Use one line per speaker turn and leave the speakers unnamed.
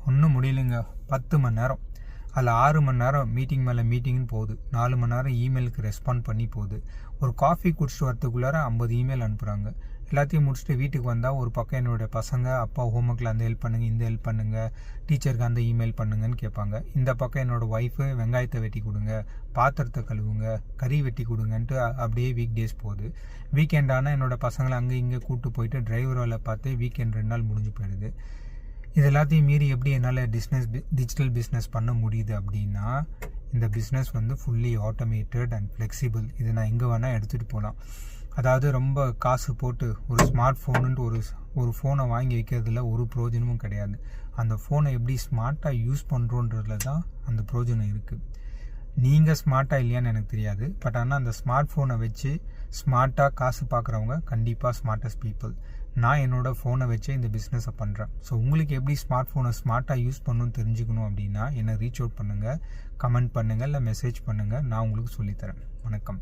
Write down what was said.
ஒன்றும் முடியலைங்க. 10 மணி நேரம், அதில் 6 மணி நேரம் மீட்டிங் மேலே மீட்டிங்னு போகுது, 4 மணி நேரம் இமெயிலுக்கு ரெஸ்பாண்ட் பண்ணி போகுது. ஒரு காஃபி குடிச்சிட்டு வரத்துக்குள்ளார 50 இமெயில் அனுப்புகிறாங்க. எல்லாத்தையும் முடிச்சுட்டு வீட்டுக்கு வந்தால் ஒரு பக்கம் என்னுடைய பசங்க அப்பா ஹோம்ஒர்க்கில் அந்த ஹெல்ப் பண்ணுங்கள், இந்த ஹெல்ப் பண்ணுங்கள், டீச்சருக்கு அந்த இமெயில் பண்ணுங்கன்னு கேட்பாங்க. இந்த பக்கம் என்னோடய ஒய்ஃபு வெங்காயத்தை வெட்டி கொடுங்க, பாத்திரத்தை கழுவுங்க, கறி வெட்டி கொடுங்கன்ட்டு அப்படியே வீக் டேஸ் போகுது. வீக்கெண்ட் ஆனால் என்னோடய பசங்களை அங்கே இங்கே கூப்பிட்டு போயிட்டு டிரைவர் வேலை பார்த்து வீக்கெண்ட் 2 நாள் முடிஞ்சு போயிடுது. இது எல்லாத்தையும் மீறி எப்படி என்னால் டிஜிட்டல் பிஸ்னஸ் பண்ண முடியுது அப்படின்னா, இந்த பிஸ்னஸ் வந்து ஃபுல்லி ஆட்டோமேட்டட் அண்ட் ஃப்ளெக்சிபிள். இதை நான் எங்கே வேணால் எடுத்துகிட்டு போகலாம். அதாவது ரொம்ப காசு போட்டு ஒரு ஸ்மார்ட் ஃபோனுன்ட்டு ஒரு ஃபோனை வாங்கி வைக்கிறதுல ஒரு பிரயோஜனமும் கிடையாது. அந்த ஃபோனை எப்படி ஸ்மார்ட்டாக யூஸ் பண்ணுறோன்றதுல தான் அந்த பிரயோஜனம் இருக்குது. நீங்கள் ஸ்மார்ட்டாக இல்லையான்னு எனக்கு தெரியாது, பட் ஆனால் அந்த ஸ்மார்ட் ஃபோனை வச்சு ஸ்மார்ட்டாக காசு பார்க்குறவங்க கண்டிப்பாக ஸ்மார்ட்டஸ்ட் பீப்புள். நான் என்னோடய ஃபோனை வச்சே இந்த பிஸ்னஸை பண்ணுறேன். ஸோ உங்களுக்கு எப்படி ஸ்மார்ட் ஃபோனை ஸ்மார்ட்டாக யூஸ் பண்ணணும்னு தெரிஞ்சுக்கணும் அப்படின்னா என்னை ரீச் அவுட் பண்ணுங்கள், கமெண்ட் பண்ணுங்கள், இல்லை மெசேஜ் பண்ணுங்கள். நான் உங்களுக்கு சொல்லித்தரேன். வணக்கம்.